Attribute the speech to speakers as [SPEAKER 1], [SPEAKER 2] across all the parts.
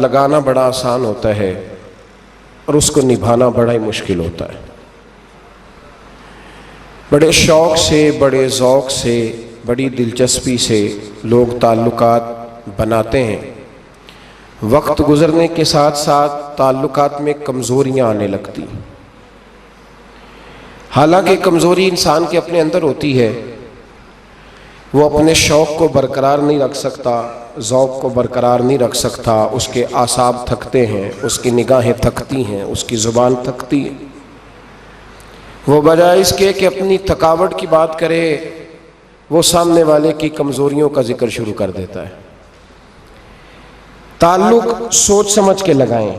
[SPEAKER 1] لگانا بڑا آسان ہوتا ہے اور اس کو نبھانا بڑا ہی مشکل ہوتا ہے۔ بڑے شوق سے، بڑے ذوق سے، بڑی دلچسپی سے لوگ تعلقات بناتے ہیں۔ وقت گزرنے کے ساتھ ساتھ تعلقات میں کمزوریاں آنے لگتی ہیں۔ حالانکہ کمزوری انسان کے اپنے اندر ہوتی ہے، وہ اپنے شوق کو برقرار نہیں رکھ سکتا، ذوق کو برقرار نہیں رکھ سکتا، اس کے اعصاب تھکتے ہیں، اس کی نگاہیں تھکتی ہیں، اس کی زبان تھکتی ہے۔ وہ بجائے اس کے کہ اپنی تھکاوٹ کی بات کرے، وہ سامنے والے کی کمزوریوں کا ذکر شروع کر دیتا ہے۔ تعلق سوچ سمجھ کے لگائیں،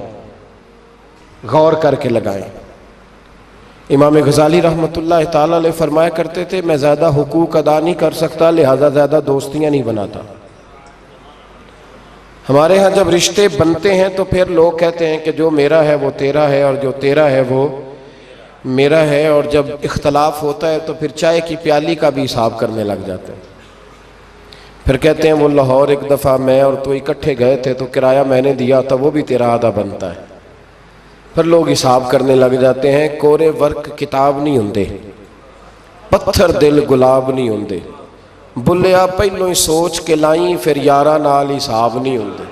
[SPEAKER 1] غور کر کے لگائیں۔ امام غزالی رحمۃ اللہ تعالی علیہ فرمایا کرتے تھے، میں زیادہ حقوق ادا نہیں کر سکتا، لہذا زیادہ دوستیاں نہیں بناتا۔ ہمارے ہاں جب رشتے بنتے ہیں تو پھر لوگ کہتے ہیں کہ جو میرا ہے وہ تیرا ہے اور جو تیرا ہے وہ میرا ہے، اور جب اختلاف ہوتا ہے تو پھر چائے کی پیالی کا بھی حساب کرنے لگ جاتے ہیں۔ پھر کہتے ہیں وہ لاہور ایک دفعہ میں اور تو اکٹھے گئے تھے تو کرایہ میں نے دیا تھا، وہ بھی تیرا آدھا بنتا ہے۔ پھر لوگ حساب کرنے لگ جاتے ہیں۔ کورے ورک کتاب نہیں ہوندے، پتھر دل گلاب نہیں ہوندے، بلیا پہلوں ہی سوچ کے لائیں، پھر یارہ نال حساب نہیں ہوندے۔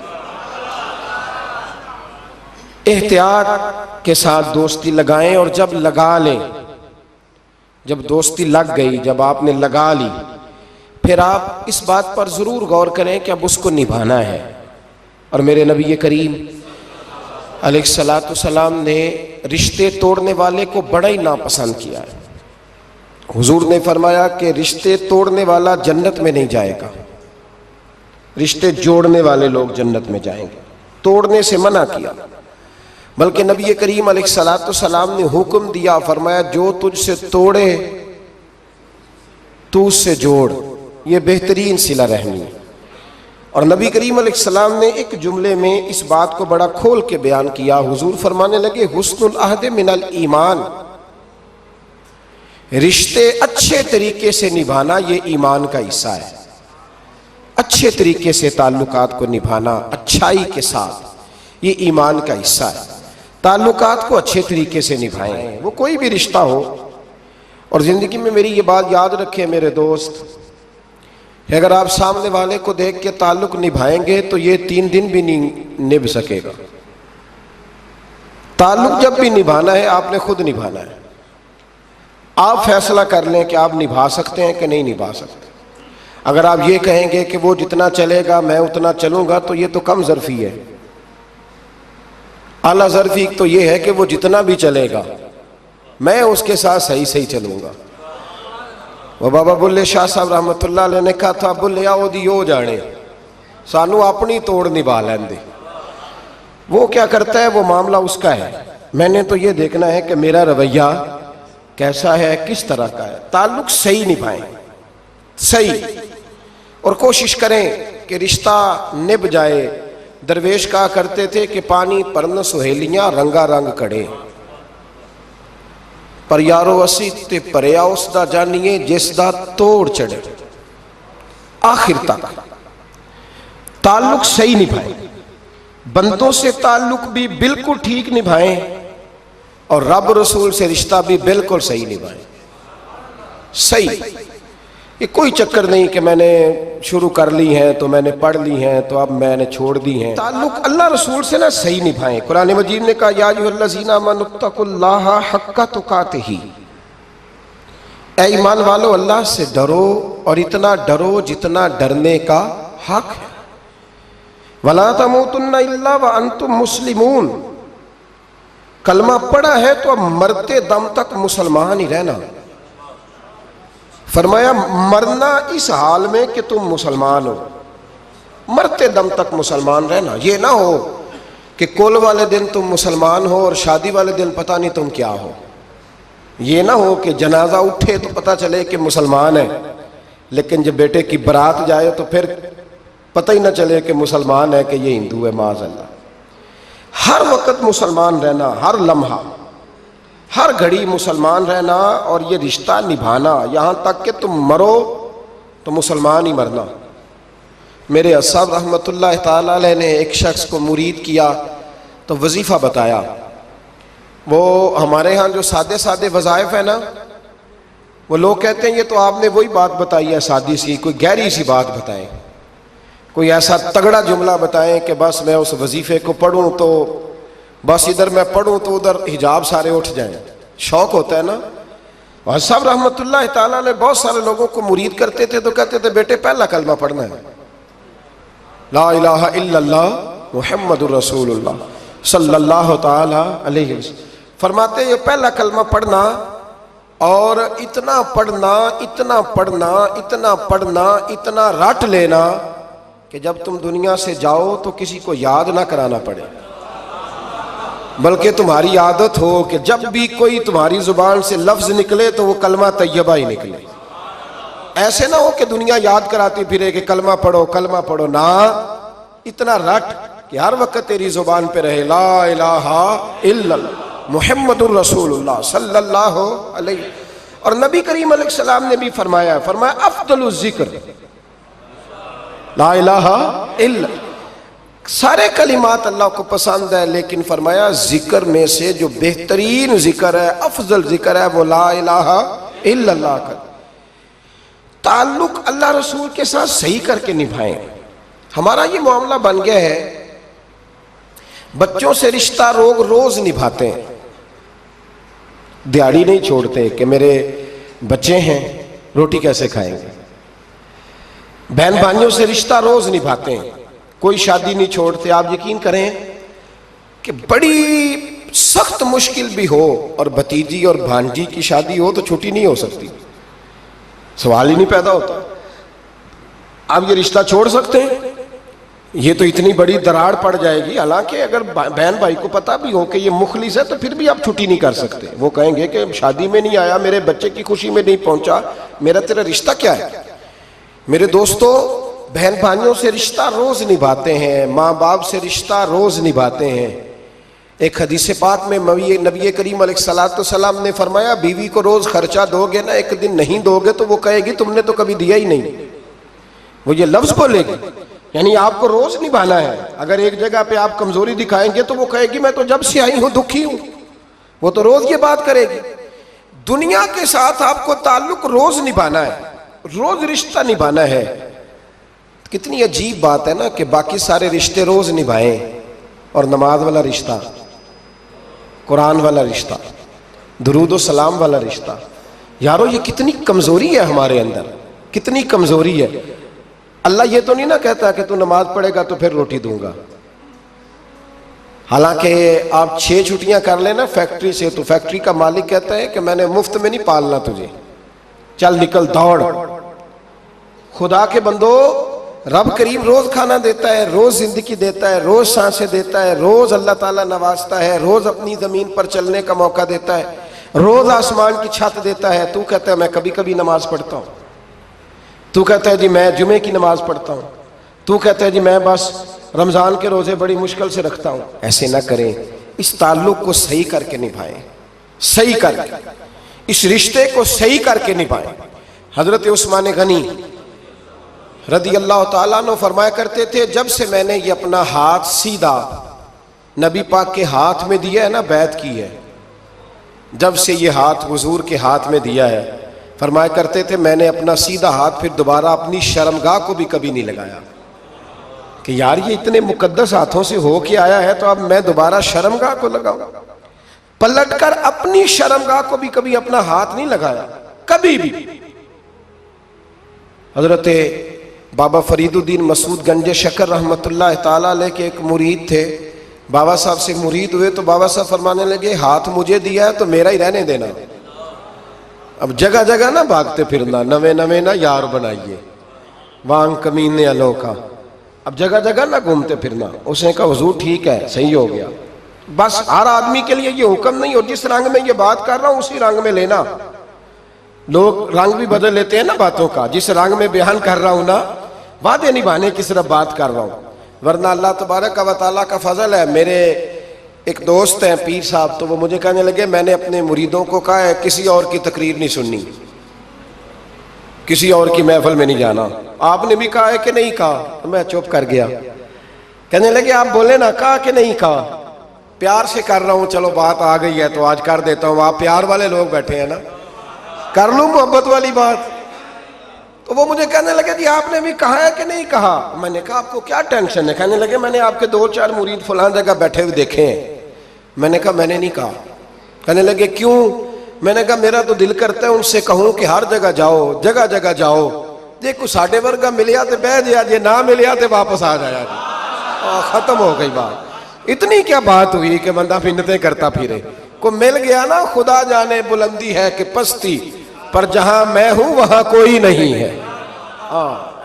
[SPEAKER 1] احتیاط کے ساتھ دوستی لگائیں، اور جب لگا لیں، جب دوستی لگ گئی، جب آپ نے لگا لی، پھر آپ اس بات پر ضرور غور کریں کہ اب اس کو نبھانا ہے۔ اور میرے نبی کریم علیہ الصلاۃ والسلام نے رشتے توڑنے والے کو بڑا ہی ناپسند کیا ہے۔ حضور نے فرمایا کہ رشتے توڑنے والا جنت میں نہیں جائے گا، رشتے جوڑنے والے لوگ جنت میں جائیں گے۔ توڑنے سے منع کیا، بلکہ نبی کریم علیہ الصلاۃ والسلام نے حکم دیا، فرمایا جو تجھ سے توڑے تو اس سے جوڑ، یہ بہترین صلہ رحمی ہے۔ اور نبی کریم علیہ السلام نے ایک جملے میں اس بات کو بڑا کھول کے بیان کیا۔ حضور فرمانے لگے، حسن العہد من الایمان، رشتے اچھے طریقے سے نبھانا یہ ایمان کا حصہ ہے۔ اچھے طریقے سے تعلقات کو نبھانا، اچھائی کے ساتھ، یہ ایمان کا حصہ ہے۔ تعلقات کو اچھے طریقے سے نبھائیں، وہ کوئی بھی رشتہ ہو۔ اور زندگی میں میری یہ بات یاد رکھیں میرے دوست، کہ اگر آپ سامنے والے کو دیکھ کے تعلق نبھائیں گے تو یہ 3 دن بھی نہیں نبھ سکے گا۔ تعلق جب بھی نبھانا ہے آپ نے خود نبھانا ہے۔ آپ فیصلہ کر لیں کہ آپ نبھا سکتے ہیں کہ نہیں نبھا سکتے۔ اگر آپ یہ کہیں گے کہ وہ جتنا چلے گا میں اتنا چلوں گا تو یہ تو کم ظرفی ہے۔ اعلیٰ ظرفی تو یہ ہے کہ وہ جتنا بھی چلے گا میں اس کے ساتھ صحیح چلوں گا۔ وہ بابا بلے شاہ صاحب رحمۃ اللہ علیہ نے کہا تھا، بلے آؤ دی ہو جانے، سانو اپنی توڑ نبھا لین دے۔ وہ کیا کرتا ہے وہ معاملہ اس کا ہے، میں نے تو یہ دیکھنا ہے کہ میرا رویہ کیسا ہے، کس طرح کا ہے۔ تعلق صحیح نبھائیں، صحیح، اور کوشش کریں کہ رشتہ نبھ جائے۔ درویش کہا کرتے تھے کہ پانی پرن سہیلیاں رنگا رنگ کڑے، پر یارو اسی تے پریا اس دا جانیے جس دا توڑ چڑھے۔ آخر تک تعلق صحیح نبھائیں، بندوں سے تعلق بھی بالکل ٹھیک نبھائیں، اور رب رسول سے رشتہ بھی بالکل صحیح نبھائیں۔ صحیح، یہ کوئی چکر نہیں کہ میں نے شروع کر لی ہیں تو میں نے پڑھ لی ہیں تو اب میں نے چھوڑ دی ہیں۔ تعلق اللہ رسول سے نہ صحیح نبھائیں۔ قرآن مجید نے کہا، یا ایھا الذین آمنوا اتقوا اللہ حق تقاتہ، اے ایمان والو اللہ سے ڈرو، اور اتنا ڈرو جتنا ڈرنے کا حق ہے۔ ولا تموتن الا وانتم مسلمون، کلمہ پڑھا ہے تو اب مرتے دم تک مسلمان ہی رہنا۔ فرمایا مرنا اس حال میں کہ تم مسلمان ہو، مرتے دم تک مسلمان رہنا۔ یہ نہ ہو کہ کول والے دن تم مسلمان ہو اور شادی والے دن پتہ نہیں تم کیا ہو۔ یہ نہ ہو کہ جنازہ اٹھے تو پتہ چلے کہ مسلمان ہے، لیکن جب بیٹے کی برات جائے تو پھر پتہ ہی نہ چلے کہ مسلمان ہے کہ یہ ہندو ہے، معاذ اللہ۔ ہر وقت مسلمان رہنا، ہر لمحہ، ہر گھڑی مسلمان رہنا، اور یہ رشتہ نبھانا یہاں تک کہ تم مرو تو مسلمان ہی مرنا۔ میرے صاحب رحمۃ اللہ تعالی علیہ نے ایک شخص کو مرید کیا تو وظیفہ بتایا. وہ ہمارے ہاں جو سادے سادے وظائف ہیں نا، وہ لوگ کہتے ہیں یہ تو آپ نے وہی بات بتائی ہے سادی سی، کوئی گہری سی بات بتائیں، کوئی ایسا تگڑا جملہ بتائیں کہ بس میں اس وظیفے کو پڑھوں تو بس ادھر میں پڑھوں تو ادھر حجاب سارے اٹھ جائیں. شوق ہوتا ہے نا. اور صاحب رحمۃ اللہ تعالیٰ نے بہت سارے لوگوں کو مرید کرتے تھے تو کہتے تھے بیٹے پہلا کلمہ پڑھنا ہے، لا الہ الا اللہ محمد الرسول اللہ صلی اللہ تعالی علیہ وسلم. فرماتے یہ پہلا کلمہ پڑھنا اور اتنا پڑھنا اتنا پڑھنا اتنا پڑھنا اتنا رٹ لینا کہ جب تم دنیا سے جاؤ تو کسی کو یاد نہ کرانا پڑے، بلکہ تمہاری عادت ہو کہ جب بھی کوئی تمہاری زبان سے لفظ نکلے تو وہ کلمہ طیبہ ہی نکلے. ایسے نہ ہو کہ دنیا یاد کراتی پھرے کہ کلمہ پڑھو نہ، اتنا رٹ کہ ہر وقت تیری زبان پہ رہے لا الہ الا اللہ محمد الرسول اللہ صلی اللہ علیہ. اور نبی کریم علیہ السلام نے بھی فرمایا افضل الذکر لا الہ الا. سارے کلمات اللہ کو پسند ہے، لیکن فرمایا ذکر میں سے جو بہترین ذکر ہے، افضل ذکر ہے، وہ لا الہ الا اللہ کا. تعلق اللہ رسول کے ساتھ صحیح کر کے نبھائیں. ہمارا یہ معاملہ بن گیا ہے، بچوں سے رشتہ روز نبھاتے ہیں، دیہڑی نہیں چھوڑتے کہ میرے بچے ہیں روٹی کیسے کھائیں گے. بہن بھائیوں سے رشتہ روز نبھاتے ہیں، کوئی شادی نہیں چھوڑتے. آپ یقین کریں کہ بڑی سخت مشکل بھی ہو اور بھتیجی اور بھانجی کی شادی ہو تو چھٹی نہیں ہو سکتی، سوال ہی نہیں پیدا ہوتا. آپ یہ رشتہ چھوڑ سکتے ہیں؟ یہ تو اتنی بڑی دراڑ پڑ جائے گی. حالانکہ اگر بہن بھائی کو پتا بھی ہو کہ یہ مخلص ہے تو پھر بھی آپ چھٹی نہیں کر سکتے. وہ کہیں گے کہ شادی میں نہیں آیا، میرے بچے کی خوشی میں نہیں پہنچا، میرا تیرا رشتہ کیا ہے. میرے دوستو، بہن بھائیوں سے رشتہ روز نبھاتے ہیں، ماں باپ سے رشتہ روز نبھاتے ہیں. ایک حدیث پاک میں نبی کریم علیہ الصلوۃ والسلام نے فرمایا بیوی کو روز خرچہ دو گے نا، ایک دن نہیں دو گے تو وہ کہے گی تم نے تو کبھی دیا ہی نہیں. وہ یہ لفظ بولے گی، یعنی آپ کو روز نبھانا ہے. اگر ایک جگہ پہ آپ کمزوری دکھائیں گے تو وہ کہے گی میں تو جب سے آئی ہوں دکھی ہوں. وہ تو روز یہ بات کرے گی. دنیا کے ساتھ آپ کو تعلق روز نبھانا ہے، روز رشتہ نبھانا ہے. کتنی عجیب بات ہے نا کہ باقی سارے رشتے روز نبھائیں اور نماز والا رشتہ، قرآن والا رشتہ، درود و سلام والا رشتہ. یارو یہ کتنی کمزوری ہے ہمارے اندر، کتنی کمزوری ہے. اللہ یہ تو نہیں نہ کہتا کہ تو نماز پڑھے گا تو پھر روٹی دوں گا. حالانکہ آپ 6 چھٹیاں کر لینا فیکٹری سے تو فیکٹری کا مالک کہتا ہے کہ میں نے مفت میں نہیں پالنا تجھے، چل نکل دوڑ. خدا کے بندو، رب کریم روز کھانا دیتا ہے، روز زندگی دیتا ہے، روز سانسیں دیتا ہے، روز اللہ تعالیٰ نوازتا ہے، روز اپنی زمین پر چلنے کا موقع دیتا ہے، روز آسمان کی چھت دیتا ہے. تو کہتا ہے میں کبھی کبھی نماز پڑھتا ہوں، تو کہتا ہے جی میں جمعے کی نماز پڑھتا ہوں، تو کہتا ہے جی میں بس رمضان کے روزے بڑی مشکل سے رکھتا ہوں. ایسے نہ کریں، اس تعلق کو صحیح کر کے نبھائیں، صحیح کر کے اس رشتے کو صحیح کر کے نبھائیں. حضرت عثمان غنی رضی اللہ تعالیٰ عنہ فرمایا کرتے تھے جب سے میں نے یہ اپنا ہاتھ سیدھا نبی پاک کے ہاتھ میں دیا ہے نا، بیعت کی ہے، جب سے یہ ہاتھ حضور کے ہاتھ میں دیا ہے، فرمایا کرتے تھے میں نے اپنا سیدھا ہاتھ پھر دوبارہ اپنی شرمگاہ کو بھی کبھی نہیں لگایا کہ یار یہ اتنے مقدس ہاتھوں سے ہو کے آیا ہے تو اب میں دوبارہ شرمگاہ کو لگاؤں. پلٹ کر اپنی شرمگاہ کو بھی کبھی اپنا ہاتھ نہیں لگایا، کبھی بھی. حضرت بابا فرید الدین مسعود گنج شکر رحمۃ اللہ تعالیٰ علیہ کے ایک مرید تھے. بابا صاحب سے مرید ہوئے تو بابا صاحب فرمانے لگے ہاتھ مجھے دیا ہے تو میرا ہی رہنے دینا. اب جگہ جگہ نہ بھاگتے پھرنا، نوے نوے نہ یار بنائیے وانگ کمینے الوں کا. اب جگہ جگہ نہ گھومتے پھرنا. اس نے کہا حضور ٹھیک ہے، صحیح ہو گیا. بس ہر آدمی کے لیے یہ حکم نہیں، اور جس رنگ میں یہ بات کر رہا ہوں اسی رنگ میں لینا. لوگ رنگ بھی بدل لیتے ہیں نا باتوں کا. جس رنگ میں بیان کر رہا ہوں نا، وعدے نبھانے کی صرف بات کر رہا ہوں، ورنہ اللہ تبارک و تعالیٰ کا فضل ہے. میرے ایک دوست ہیں پیر صاحب، تو وہ مجھے کہنے لگے میں نے اپنے مریدوں کو کہا ہے کسی اور کی تقریر نہیں سننی. کسی اور کی محفل میں نہیں جانا. آپ نے بھی کہا ہے کہ نہیں کہا؟ میں چپ کر گیا. کہنے لگے آپ بولے نا, کہا کہ نہیں کہا؟ پیار سے کر رہا ہوں, چلو بات آ گئی ہے تو آج کر دیتا ہوں. آپ پیار والے لوگ بیٹھے ہیں نا, کر لوں محبت والی بات. تو وہ مجھے کہنے لگے جی آپ نے بھی کہا ہے کہ نہیں کہا؟ میں نے کہا آپ کو کیا ٹینشن ہے؟ کہنے لگے میں نے آپ کے 2-4 مرید فلان جگہ بیٹھے ہوئے دیکھے ہیں. میں نے کہا میں نے نہیں کہا. کہنے لگے کیوں؟ میں نے کہا میرا تو دل کرتا ہے ان سے کہوں کہ ہر جگہ جاؤ, جگہ جگہ جاؤ. دیکھو ساڈے ورگا ملیا تو بہ جیا جی, نہ ملیا تو واپس آ جایا جی. ختم ہو گئی بات. اتنی کیا بات ہوئی کہ بندہ منتیں کرتا پھرے. کو مل گیا نا, خدا جانے بلندی ہے کہ پستی, پر جہاں میں ہوں وہاں کوئی نہیں ہے.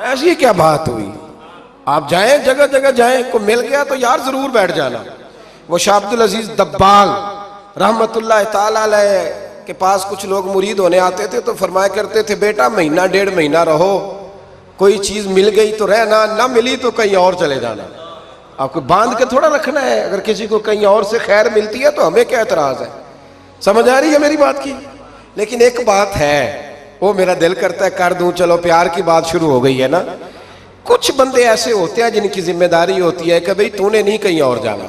[SPEAKER 1] ایسی کیا بات ہوئی؟ آپ جائیں جگہ جگہ جائیں, کو مل گیا تو یار ضرور بیٹھ جانا. وہ شاہ عبد العزیز دباغ رحمت اللہ تعالی علیہ کے پاس کچھ لوگ مرید ہونے آتے تھے تو فرمایا کرتے تھے بیٹا 1-1.5 مہینہ رہو, کوئی چیز مل گئی تو رہنا, نہ ملی تو کہیں اور چلے جانا. آپ کو باندھ کے تھوڑا رکھنا ہے. اگر کسی کو کہیں اور سے خیر ملتی ہے تو ہمیں کیا اعتراض ہے؟ سمجھ آ رہی ہے میری بات کی؟ لیکن ایک بات ہے, وہ میرا دل کرتا ہے کر دوں. چلو پیار کی بات شروع ہو گئی ہے نا. کچھ بندے ایسے ہوتے ہیں جن کی ذمہ داری ہوتی ہے کہ بھئی تو نے نہیں کہیں اور جانا,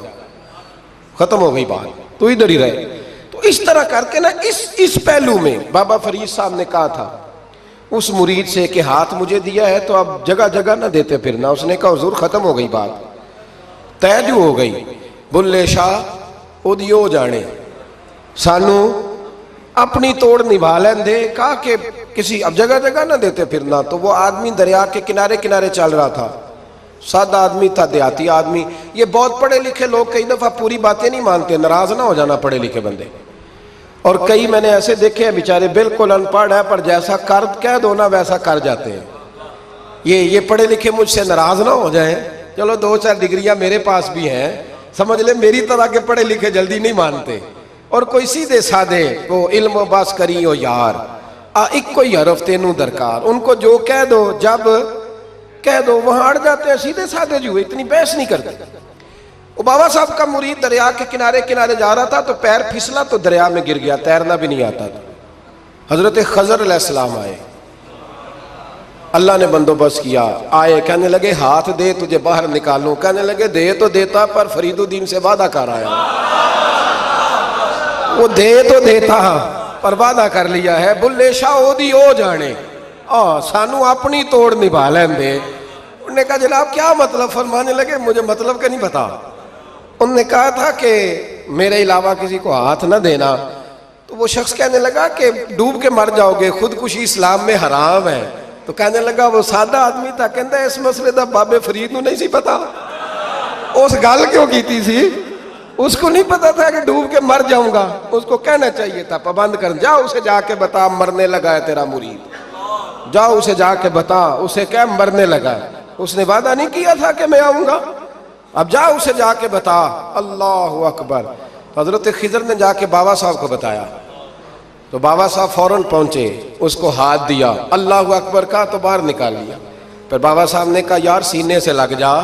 [SPEAKER 1] ختم ہو گئی بات, تو ادھر ہی رہے. تو اس طرح کر کے نا اس پہلو میں بابا فرید صاحب نے کہا تھا اس مرید سے کہ ہاتھ مجھے دیا ہے تو اب جگہ جگہ نہ دیتے پھرنا. اس نے کہا حضور ختم ہو گئی بات, طے جو ہو گئی. بلے شاہ اودیو جانے, سانو اپنی توڑ نبھا لین دے. کہا کہ کسی اب جگہ جگہ نہ دیتے پھرنا. تو وہ آدمی دریا کے کنارے کنارے چل رہا تھا, سادہ آدمی تھا, دیہاتی آدمی. یہ بہت پڑھے لکھے لوگ کئی دفعہ پوری باتیں نہیں مانتے, ناراض نہ ہو جانا پڑھے لکھے بندے. اور کئی میں نے ایسے دیکھے ہیں بیچارے بالکل ان پڑھ ہے پر جیسا کر کہہ دو نا ویسا کر جاتے ہیں. یہ پڑھے لکھے مجھ سے ناراض نہ ہو جائیں. چلو 2-4 ڈگریاں میرے پاس بھی ہیں, سمجھ لے میری طرح کے پڑھے لکھے جلدی نہیں مانتے. اور کوئی سیدھے سادے وہ علم و بس کری ہو یار, ایک کوئی حرف تینوں درکار. ان کو جو کہہ دو جب کہہ دو وہاں اڑ جاتے ہیں, سیدھے سادے جو اتنی بحث نہیں کرتے. وہ بابا صاحب کا مرید دریا کے کنارے کنارے جا رہا تھا تو پیر پھسلا تو دریا میں گر گیا, تیرنا بھی نہیں آتا تھا. حضرت خضر علیہ السلام آئے, اللہ نے بندوبست کیا. آئے, کہنے لگے ہاتھ دے تجھے باہر نکالوں. کہنے لگے دے تو دیتا پر فرید الدین سے وعدہ کر آیا. وہ دے تو دیتا پر وعدہ کر لیا ہے. بلے شاہ اودی او جانے, سانو اپنی توڑ نبھا لین دے. انہوں نے کہا جناب کیا مطلب؟ فرمانے لگے مجھے مطلب کا نہیں پتا. انہوں نے کہا تھا کہ میرے علاوہ کسی کو ہاتھ نہ دینا. تو وہ شخص کہنے لگا کہ ڈوب کے مر جاؤ گے, خودکشی اسلام میں حرام ہے. تو کہنے لگا وہ سادہ آدمی تھا, کہندا اس مسئلے دا بابے فرید نو نہیں سی پتا. اس گل کیوں کیتی سی؟ اس کو نہیں پتا تھا کہ ڈوب کے مر جاؤں گا. اس کو کہنا چاہیے تھا پابند کر, جا اسے جا کے بتا مرنے لگا ہے تیرا مرید. جاؤ اسے جا کے بتا, اسے کیا مرنے لگا ہے. اس نے وعدہ نہیں کیا تھا کہ میں آؤں گا. اب جا اسے جا کے بتا. اللہ اکبر. حضرت خضر نے جا کے بابا صاحب کو بتایا تو بابا صاحب فوراً پہنچے, اس کو ہاتھ دیا, اللہ اکبر کہا تو باہر نکال لیا. پھر بابا صاحب نے کہا یار سینے سے لگ جا,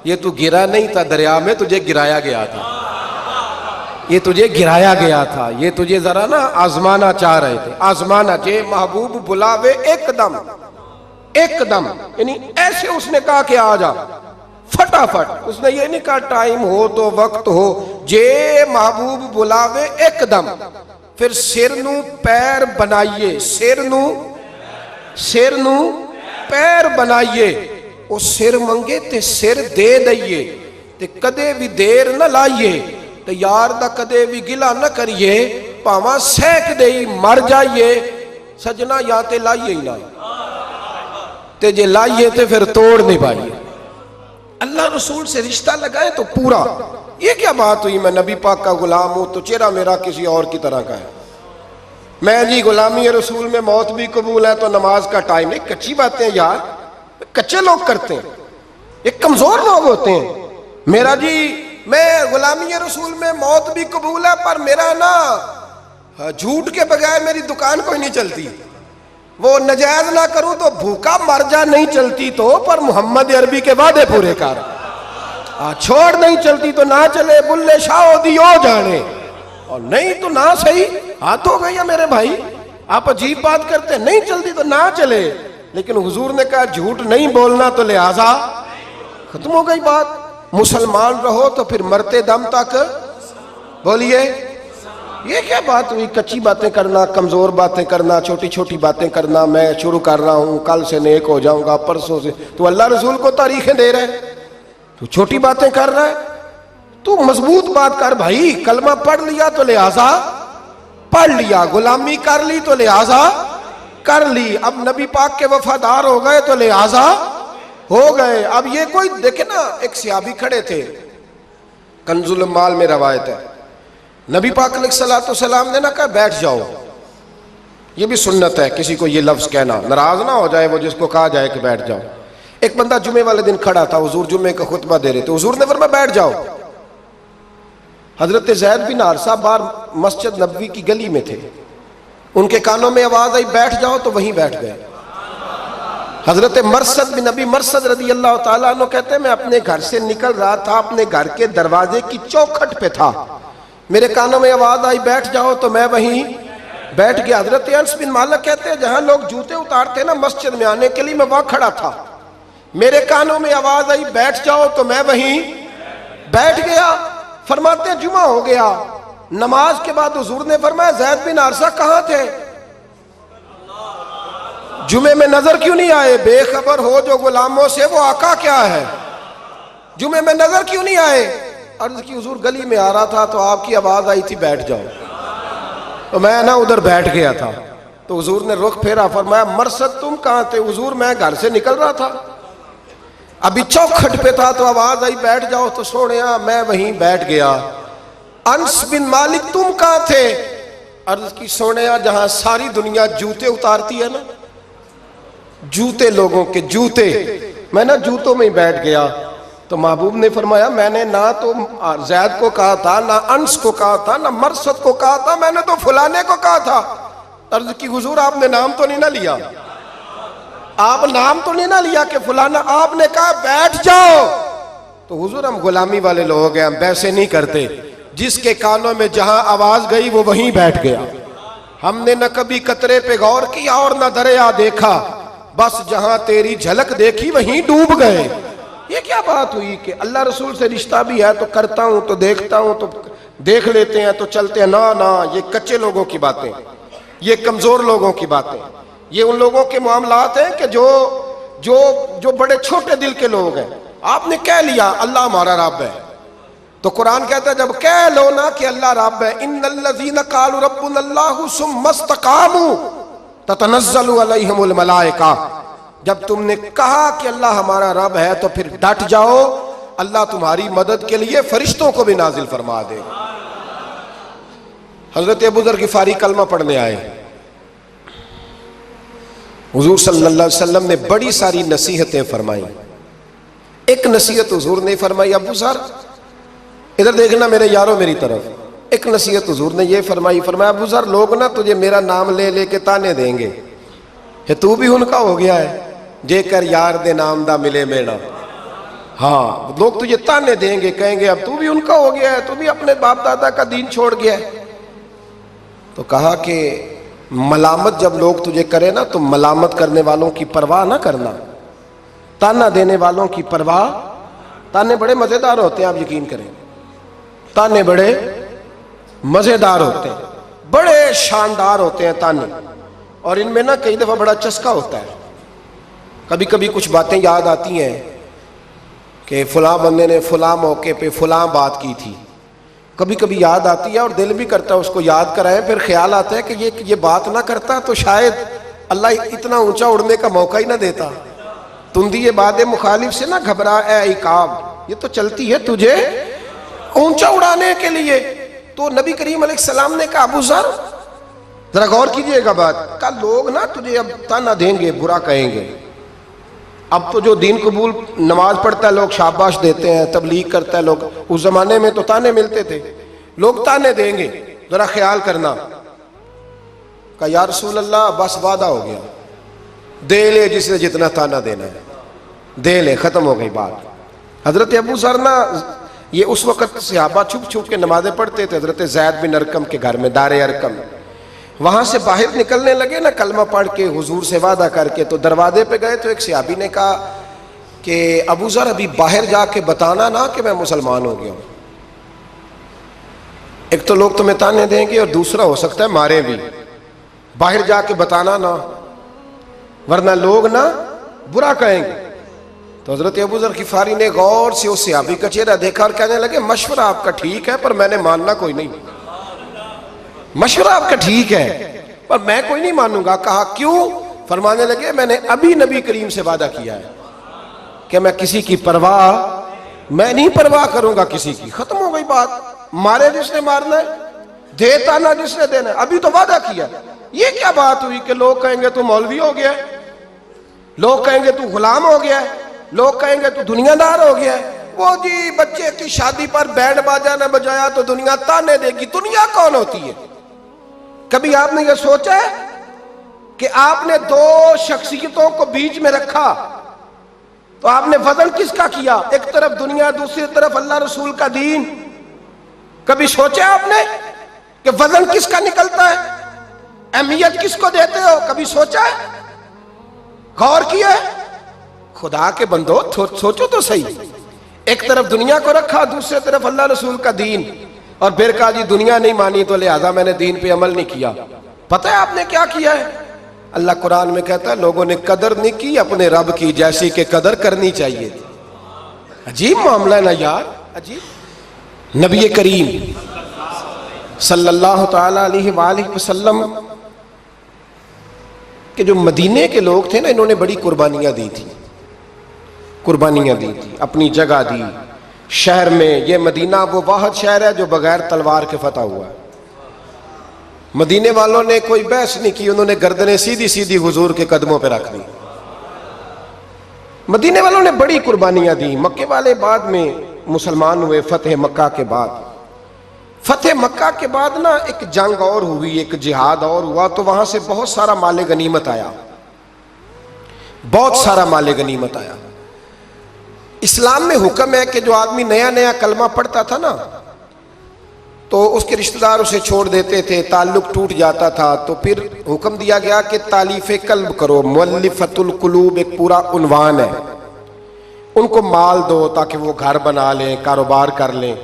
[SPEAKER 1] یہ تو گرا نہیں تھا دریا میں, تجھے گرایا گیا تھا. یہ تجھے گرایا گیا تھا, یہ تجھے ذرا نا آزمانا چاہ رہے تھے. آزمانا جے محبوب بلاوے ایک دم, ایک دم, یعنی ایسے اس نے کہا کہ آ جا فٹافٹ. اس نے یہ نہیں کہا ٹائم ہو تو وقت ہو, جے محبوب بلاوے ایک دم. پھر سر نو پیر بنائیے, سر نو پیر بنائیے. وہ سر منگے تے سر دے دئیے, تے کدے بھی دیر نہ لائیے, تے یار دا کدے بھی گلا نہ کریے, پاواں سیک دئی مر جائیے. سجنا یا تے لائیے ہی نہ, تے جے لائیے تے پھر توڑ نہیں پائیے. اللہ رسول سے رشتہ لگائے تو پورا. یہ کیا بات ہوئی میں نبی پاک کا غلام ہوں تو چہرہ میرا کسی اور کی طرح کا ہے. میں جی غلامی رسول میں موت بھی قبول ہے تو نماز کا ٹائم نہیں. کچی باتیں یار, کچے لوگ کرتے ہیں, یہ کمزور لوگ ہوتے ہیں. میرا جی میں غلامی رسول میں موت بھی قبول ہے پر میرا نا جھوٹ کے بغیر میری دکان کوئی نہیں چلتی. وہ نجائز نہ کروں تو بھوکا مر جا, نہیں چلتی تو پر محمد عربی کے وعدے پورے کر. چھوڑ نہیں چلتی تو نہ چلے, بلے شاہ دیو جانے, اور نہیں تو نہ صحیح. ہاتھ ہو گئی ہے میرے بھائی, آپ عجیب بات کرتے ہیں. نہیں چلتی تو نہ چلے, لیکن حضور نے کہا جھوٹ نہیں بولنا تو لہذا ختم ہو گئی بات. مسلمان رہو تو پھر مرتے دم تک بولیے. یہ کیا بات ہوئی؟ کچی باتیں کرنا، کمزور باتیں کرنا، چھوٹی چھوٹی باتیں کرنا. میں شروع کر رہا ہوں، کل سے نیک ہو جاؤں گا، پرسوں سے. تو اللہ رسول کو تاریخیں دے رہے ہیں، تو چھوٹی باتیں کر رہا ہے. تو مضبوط بات کر بھائی. کلمہ پڑھ لیا تو لہذا پڑھ لیا، غلامی کر لی تو لہذا کر لی. اب نبی پاک کے وفادار ہو گئے تو لہذا ہو گئے. اب یہ کوئی دیکھے نا، ایک صحابی کھڑے تھے، کنز المال میں روایت ہے، نبی پاک علیہ الصلوۃ والسلام نے نہ کہا بیٹھ جاؤ. یہ بھی سنت ہے کسی کو یہ لفظ کہنا، ناراض نہ ہو جائے وہ جس کو کہا جائے کہ بیٹھ جاؤ. ایک بندہ جمعے والے دن کھڑا تھا، حضور جمعے کا خطبہ دے رہے تھے، حضور نے فرمایا بیٹھ جاؤ. حضرت زید بن حارثہ باہر مسجد نبوی کی گلی میں تھے، ان کے کانوں میں آواز آئی بیٹھ جاؤ تو وہیں بیٹھ گئے. حضرت مرثد بن نبی مرثد رضی اللہ تعالیٰ عنہ کہتے ہیں میں اپنے گھر سے نکل رہا تھا، اپنے گھر کے دروازے کی چوکھٹ پہ تھا، میرے کانوں میں آواز آئی بیٹھ جاؤ تو میں وہیں بیٹھ گیا. حضرت انس بن مالک کہتے ہیں جہاں لوگ جوتے اتارتے نا مسجد میں آنے کے لیے، میں وہاں کھڑا تھا، میرے کانوں میں آواز آئی بیٹھ جاؤ تو میں وہیں بیٹھ گیا. فرماتے ہیں جمعہ ہو گیا، نماز کے بعد حضور نے فرمایا زید بن حارثہ کہاں تھے؟ جمعے میں نظر کیوں نہیں آئے؟ بے خبر ہو جو غلاموں سے وہ آقا کیا ہے. جمعے میں نظر کیوں نہیں آئے؟ عرض کی حضور گلی میں آ رہا تھا تو آپ کی آواز آئی تھی بیٹھ جاؤ، تو میں نا ادھر بیٹھ گیا تھا. تو حضور نے رخ پھیرا، فرمایا مرثد تم کہاں تھے؟ حضور میں گھر سے نکل رہا تھا، ابھی چوکھٹ پہ تھا تو آواز آئی بیٹھ جاؤ تو سونیا میں وہیں بیٹھ گیا. انس بن مالک تم کہاں تھے؟ عرض کی سونیا جہاں ساری دنیا جوتے اتارتی ہے نا، جوتے لوگوں کے جوتے، میں نا جوتوں میں ہی بیٹھ گیا. تو محبوب نے فرمایا میں نے نہ تو زید کو کہا تھا، نہ انس کو کہا تھا، نہ مرثد کو کہا تھا، میں نے تو فلانے کو کہا تھا. عرض کی حضور آپ نے نام تو نہیں نہ لیا، آپ نام تو نہیں نہ لیا کہ فلانا، آپ نے کہا بیٹھ جاؤ. تو حضور ہم غلامی والے لوگ ہیں، ہم ویسے نہیں کرتے. جس کے کانوں میں جہاں آواز گئی وہ وہیں بیٹھ گیا. ہم نے نہ کبھی قطرے پہ غور کیا اور نہ دریا دیکھا، بس جہاں تیری جھلک دیکھی وہیں ڈوب گئے. یہ کیا بات ہوئی کہ اللہ رسول سے رشتہ بھی ہے تو کرتا ہوں تو دیکھتا ہوں تو دیکھ لیتے ہیں تو چلتے ہیں؟ نہ یہ کچے لوگوں کی باتیں، یہ کمزور لوگوں کی باتیں، یہ ان لوگوں کے معاملات ہیں کہ جو بڑے چھوٹے دل کے لوگ ہیں. آپ نے کہہ لیا اللہ ہمارا رب ہے، تو قرآن کہتا ہے جب کہہ لو نا کہ اللہ رب ہے، ان الذین قالوا ربنا اللہ ثم استقاموا تتنزل علیہم الملائکہ، جب تم نے کہا کہ اللہ ہمارا رب ہے تو پھر ڈٹ جاؤ، اللہ تمہاری مدد کے لیے فرشتوں کو بھی نازل فرما دے. حضرت ابو ذر غفاری کلمہ پڑھنے آئے، حضور صلی اللہ علیہ وسلم نے بڑی ساری نصیحتیں فرمائیں. ایک نصیحت حضور نے فرمائی، ابو ذر ادھر دیکھنا میرے یارو میری طرف. ایک نصیحت حضور نے یہ فرمائی، فرمایا ابو ذر لوگ نا تجھے میرا نام لے لے کے تانے دیں گے کہ تو بھی ان کا ہو گیا ہے، جے کر یار دے نام دا ملے میڑا. ہاں لوگ تجھے تانے دیں گے، کہیں گے اب تو بھی ان کا ہو گیا ہے، تو بھی اپنے باپ دادا کا دین چھوڑ گیا ہے. تو کہا کہ ملامت جب لوگ تجھے کرے نا تو ملامت کرنے والوں کی پرواہ نہ کرنا، تانا دینے والوں کی پرواہ. تانے بڑے مزیدار ہوتے ہیں، آپ یقین کریں، تانے بڑے مزیدار ہوتے ہیں، بڑے شاندار ہوتے ہیں تانے. اور ان میں نا کئی دفعہ بڑا چسکا ہوتا ہے. کبھی کبھی کچھ باتیں یاد آتی ہیں کہ فلاں بندے نے فلاں موقع پہ فلاں بات کی تھی، کبھی کبھی یاد آتی ہے اور دل بھی کرتا ہے اس کو یاد کرائیں. پھر خیال آتا ہے کہ یہ بات نہ کرتا تو شاید اللہ اتنا اونچا اڑنے کا موقع ہی نہ دیتا. تندی باد مخالف سے نہ گھبرا اے عقاب، یہ تو چلتی ہے تجھے اونچا اڑانے کے لیے. تو نبی کریم علیہ السلام نے کہا ابو ذر ذرا غور کیجئے گا بات کا، لوگ نا تجھے اب تانا دیں گے، برا کہیں گے. اب تو جو دین قبول نماز پڑھتا ہے لوگ شاباش دیتے ہیں، تبلیغ کرتا ہے لوگ، اس زمانے میں تو تانے ملتے تھے، لوگ تانے دیں گے، ذرا خیال کرنا. کہا یا رسول اللہ بس وعدہ ہو گیا، دے لے جس نے جتنا تانا دینا ہے دے لے، ختم ہو گئی بات. حضرت ابو ذر نا یہ اس وقت صحابہ چھپ چھپ کے نمازیں پڑھتے تھے حضرت زید بن ارقم کے گھر میں، دار ارقم. وہاں سے باہر نکلنے لگے نا کلمہ پڑھ کے حضور سے وعدہ کر کے، تو دروازے پہ گئے تو ایک صحابی نے کہا کہ ابو ذر ابھی باہر جا کے بتانا نا کہ میں مسلمان ہو گیا ہوں، ایک تو لوگ تمہیں تانے دیں گے اور دوسرا ہو سکتا ہے مارے بھی، باہر جا کے بتانا نا ورنہ لوگ نا برا کہیں گے۔ تو حضرت ابو ذر غفاری نے غور سے اس صحابی کا چہرہ دیکھا اور کہنے لگے مشورہ آپ کا ٹھیک ہے پر میں نے ماننا کوئی نہیں، مشورہ آپ کا ٹھیک ہے پر میں کوئی نہیں مانوں گا۔ کہا کیوں؟ فرمانے لگے میں نے ابھی نبی کریم سے وعدہ کیا ہے کہ میں کسی کی پرواہ میں نہیں پرواہ کروں گا کسی کی، ختم ہو گئی بات، مارے جس نے مارنا ہے، دے تانا جس نے دینا ہے، ابھی تو وعدہ کیا۔ یہ کیا بات ہوئی کہ لوگ کہیں گے تو مولوی ہو گیا ہے، لوگ کہیں گے تو غلام ہو گیا ہے، لوگ کہیں گے تو دنیا دار ہو گیا ہے، وہ جی بچے کی شادی پر بینڈ باجا نہ بجایا تو دنیا تانے دے گی۔ دنیا کون ہوتی ہے؟ کبھی آپ نے یہ سوچا ہے کہ آپ نے دو شخصیتوں کو بیچ میں رکھا تو آپ نے وزن کس کا کیا؟ ایک طرف دنیا، دوسری طرف اللہ رسول کا دین۔ کبھی سوچا آپ نے کہ وزن کس کا نکلتا ہے؟ اہمیت کس کو دیتے ہو؟ کبھی سوچا ہے؟ غور کیا ہے؟ خدا کے بندو سوچو تو صحیح، ایک طرف دنیا کو رکھا، دوسری طرف اللہ رسول کا دین، اور پھر کہا جی دنیا نہیں مانی تو لہذا میں نے دین پہ عمل نہیں کیا۔ پتہ ہے آپ نے کیا کیا ہے؟ اللہ قرآن میں کہتا ہے لوگوں نے قدر نہیں کی اپنے رب کی جیسی کہ قدر کرنی چاہیے تھی۔ عجیب معاملہ ہے نا یار، عجیب۔ نبی کریم صلی اللہ تعالی علیہ وآلہ وسلم کہ جو مدینے کے لوگ تھے نا، انہوں نے بڑی قربانیاں دی تھی، قربانیاں دی تھی، اپنی جگہ دی شہر میں۔ یہ مدینہ وہ واحد شہر ہے جو بغیر تلوار کے فتح ہوا ہے۔ مدینے والوں نے کوئی بحث نہیں کی، انہوں نے گردنیں سیدھی سیدھی حضور کے قدموں پہ رکھ دی۔ مدینے والوں نے بڑی قربانیاں دی۔ مکے والے بعد میں مسلمان ہوئے فتح مکہ کے بعد۔ فتح مکہ کے بعد نا ایک جنگ اور ہوئی، ایک جہاد اور ہوا، تو وہاں سے بہت سارا مال غنیمت آیا، بہت سارا مال غنیمت آیا۔ اسلام میں حکم ہے کہ جو آدمی نیا نیا کلمہ پڑھتا تھا نا تو اس کے رشتہ دار اسے چھوڑ دیتے تھے، تعلق ٹوٹ جاتا تھا، تو پھر حکم دیا گیا کہ تالیف قلب کرو۔ مؤلفۃ القلوب ایک پورا عنوان ہے، ان کو مال دو تاکہ وہ گھر بنا لیں، کاروبار کر لیں۔